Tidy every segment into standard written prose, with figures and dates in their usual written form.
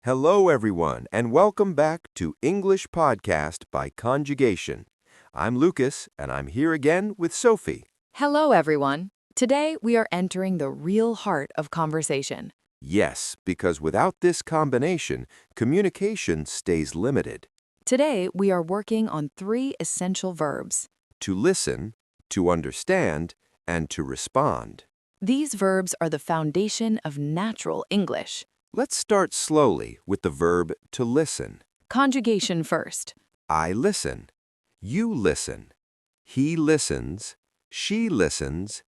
Hello, everyone, and welcome back to English Podcast by Conjugation. I'm Lucas, and I'm here again with Sophie. Hello, everyone. Today, we are entering the real heart of conversation. Yes, because without this combination, communication stays limited. Today, we are working on 3 essential verbs. To listen, to understand, and to respond. These verbs are the foundation of natural English. Let's start slowly with the verb to listen. Conjugation first. I listen. You listen. He listens. She listens.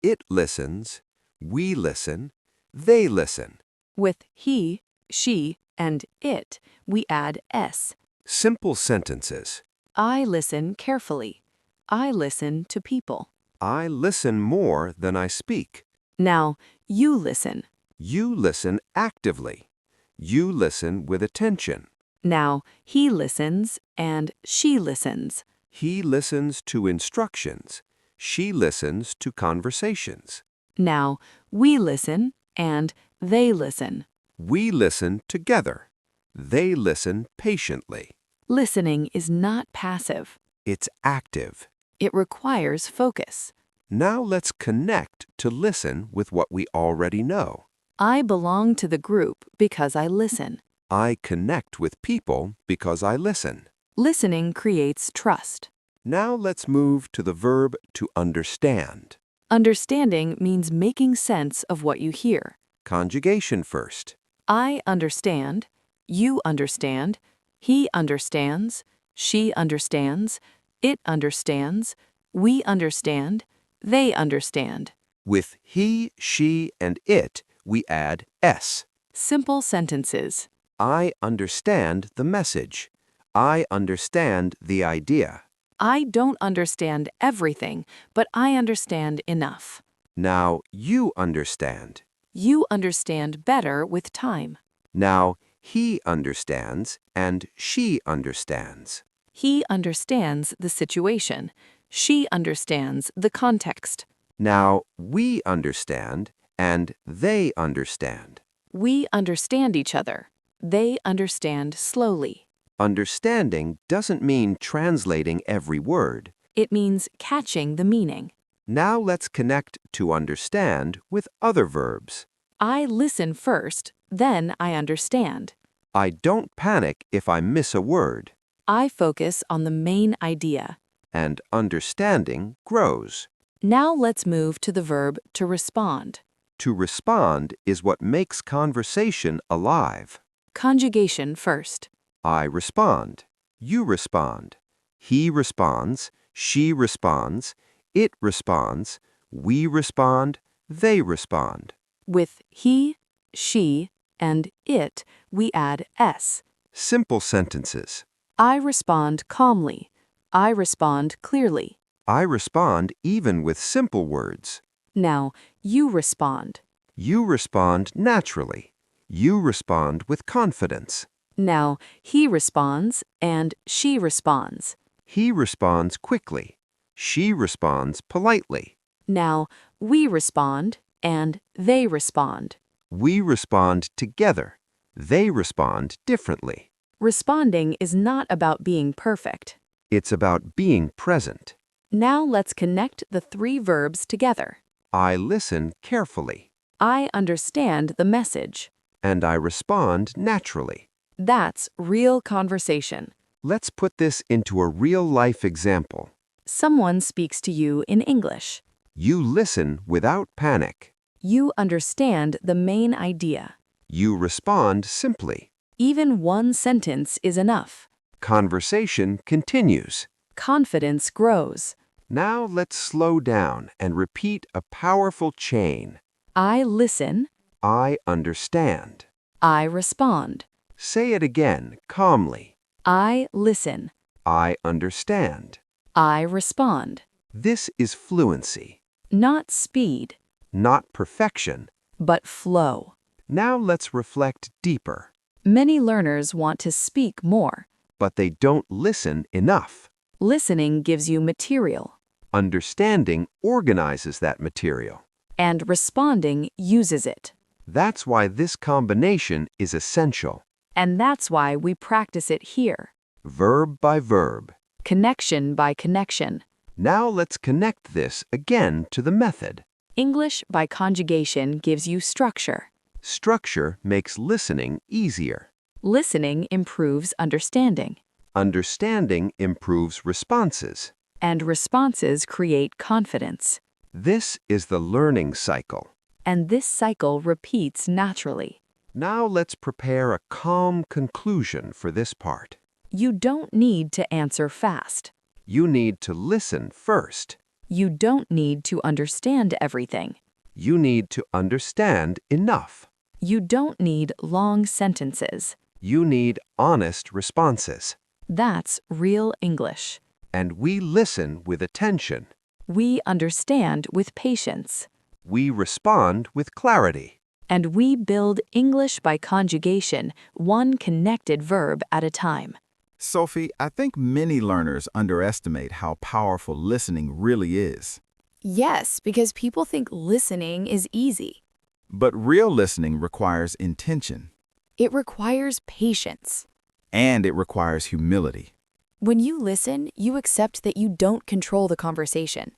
It listens. We listen. They listen. With he, she, and it, we add s. Simple sentences. I listen carefully. I listen to people. I listen more than I speak. Now, you listen. You listen actively. You listen with attention. Now, he listens and she listens. He listens to instructions. She listens to conversations. Now, we listen and they listen. We listen together. They listen patiently. Listening is not passive. It's active. It requires focus. Now let's connect to listen with what we already know. I belong to the group because I listen. I connect with people because I listen. Listening creates trust. Now let's move to the verb to understand. Understanding means making sense of what you hear. Conjugation first. I understand. You understand. He understands. She understands. It understands. We understand. They understand. With he, she, and it, we add s. Simple sentences. I understand the message. I understand the idea. I don't understand everything, but I understand enough. Now you understand. You understand better with time. Now he understands and she understands. He understands the situation. She understands the context. Now we understand and they understand. We understand each other. They understand slowly. Understanding doesn't mean translating every word. It means catching the meaning. Now let's connect to understand with other verbs. I listen first, then I understand. I don't panic if I miss a word. I focus on the main idea. And understanding grows. Now let's move to the verb to respond. To respond is what makes conversation alive. Conjugation first. I respond. You respond. He responds. She responds. It responds. We respond. They respond. With he, she, and it, we add s. Simple sentences. I respond calmly. I respond clearly. I respond even with simple words. Now, you respond. You respond naturally. You respond with confidence. Now, he responds and she responds. He responds quickly. She responds politely. Now, we respond and they respond. We respond together. They respond differently. Responding is not about being perfect. It's about being present. Now let's connect the 3 verbs together. I listen carefully. I understand the message. And I respond naturally. That's real conversation. Let's put this into a real-life example. Someone speaks to you in English. You listen without panic. You understand the main idea. You respond simply. Even one sentence is enough. Conversation continues. Confidence grows. Now let's slow down and repeat a powerful chain. I listen. I understand. I respond. Say it again calmly. I listen. I understand. I respond. This is fluency. Not speed, Not perfection. but flow. Now let's reflect deeper. Many learners want to speak more. But they don't listen enough. Listening gives you material, Understanding organizes that material. and responding uses it. That's why this combination is essential. And that's why we practice it here. Verb by verb. Connection by connection. Now let's connect this again to the method. English by conjugation gives you structure. Structure makes listening easier. Listening improves understanding. Understanding improves responses. And responses create confidence. This is the learning cycle. And this cycle repeats naturally. Now let's prepare a calm conclusion for this part. You don't need to answer fast. You need to listen first. You don't need to understand everything. You need to understand enough. You don't need long sentences. You need honest responses. That's real English. And we listen with attention. We understand with patience. We respond with clarity. And we build English by conjugation, one connected verb at a time. Sophie, I think many learners underestimate how powerful listening really is. Yes, because people think listening is easy. But real listening requires intention, It requires patience. and it requires humility. When you listen, you accept that you don't control the conversation.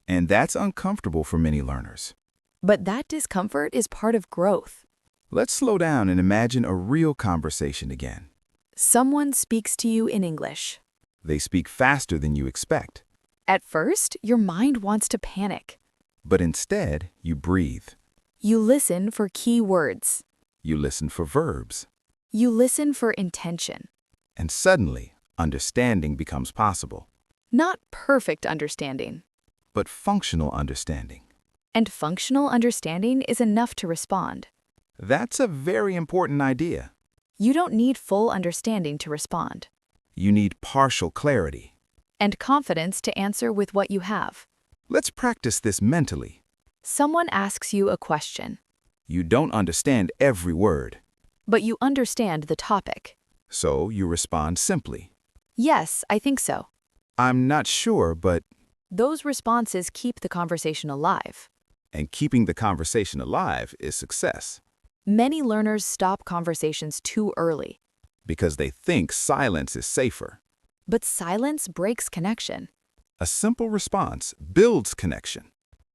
And that's uncomfortable for many learners. But that discomfort is part of growth. Let's slow down and imagine a real conversation again. Someone speaks to you in English. They speak faster than you expect, At first, your mind wants to panic. but instead, you breathe. You listen for key words. You listen for verbs, You listen for intention. and suddenly, understanding becomes possible, Not perfect understanding. but functional understanding. And functional understanding is enough to respond. That's a very important idea. You don't need full understanding to respond. You need partial clarity. And confidence to answer with what you have. Let's practice this mentally. Someone asks you a question, You don't understand every word, but you understand the topic. so you respond simply. Yes, I think so. I'm not sure, but... Those responses keep the conversation alive. And keeping the conversation alive is success, Many learners stop conversations too early, because they think silence is safer. but silence breaks connection. A simple response builds connection.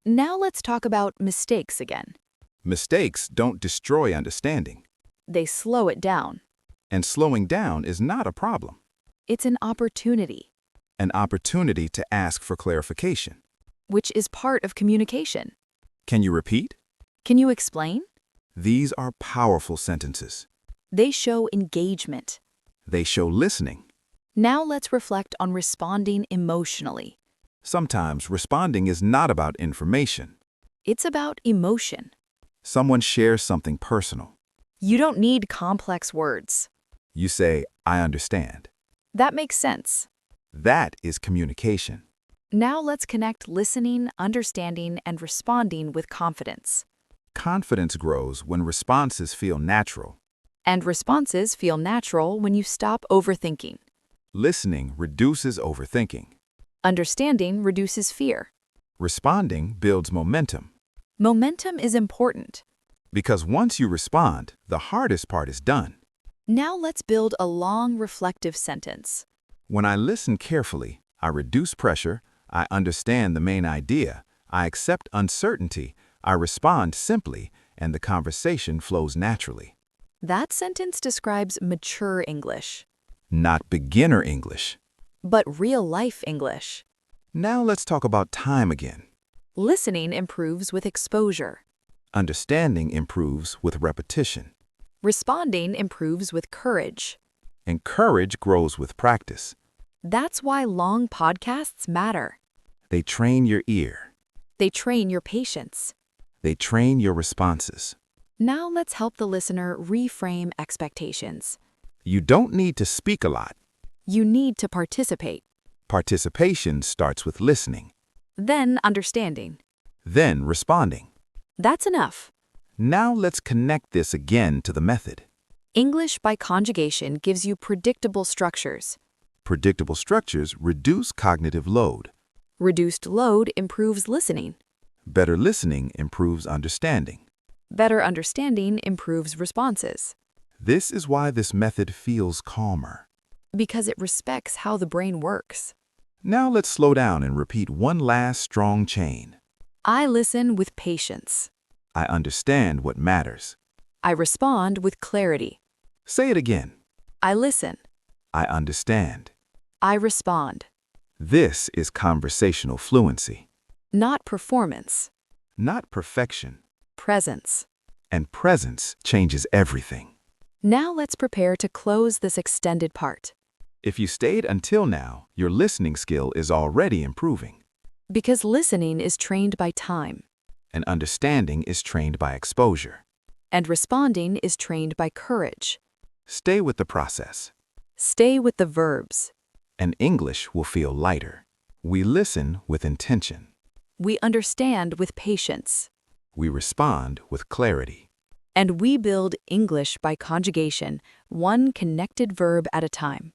Now let's talk about mistakes again. Mistakes don't destroy understanding, They slow it down. and slowing down is not a problem. It's an opportunity, An opportunity to ask for clarification. which is part of communication. Can you repeat? Can you explain? These are powerful sentences. They show engagement. They show listening. Now let's reflect on responding emotionally. Sometimes responding is not about information. It's about emotion. Someone shares something personal. You don't need complex words. You say, I understand. That makes sense. That is communication. Now let's connect listening, understanding, and responding with confidence. Confidence grows when responses feel natural. And responses feel natural when you stop overthinking. Listening reduces overthinking. Understanding reduces fear. Responding builds momentum. Momentum is important. Because once you respond, the hardest part is done. Now let's build a long, reflective sentence. When I listen carefully, I reduce pressure, I understand the main idea, I accept uncertainty, I respond simply, and the conversation flows naturally. That sentence describes mature English, Not beginner English. but real-life English. Now let's talk about time again. Listening improves with exposure. Understanding improves with repetition. Responding improves with courage. And courage grows with practice. That's why long podcasts matter. They train your ear. They train your patience. They train your responses. Now let's help the listener reframe expectations. You don't need to speak a lot. You need to participate, Participation starts with listening, then understanding. then responding. That's enough. Now let's connect this again to the method. English by conjugation gives you predictable structures. Predictable structures reduce cognitive load. Reduced load improves listening. Better listening improves understanding. Better understanding improves responses. This is why this method feels calmer. Because it respects how the brain works. Now let's slow down and repeat one last strong chain. I listen with patience. I understand what matters. I respond with clarity. Say it again. I listen. I understand. I respond. This is conversational fluency. Not performance. Not perfection. Presence. And presence changes everything. Now let's prepare to close this extended part. If you stayed until now, your listening skill is already improving. Because listening is trained by time. And understanding is trained by exposure. And responding is trained by courage. Stay with the process. Stay with the verbs. And English will feel lighter. We listen with intention. We understand with patience. We respond with clarity. And we build English by conjugation, one connected verb at a time.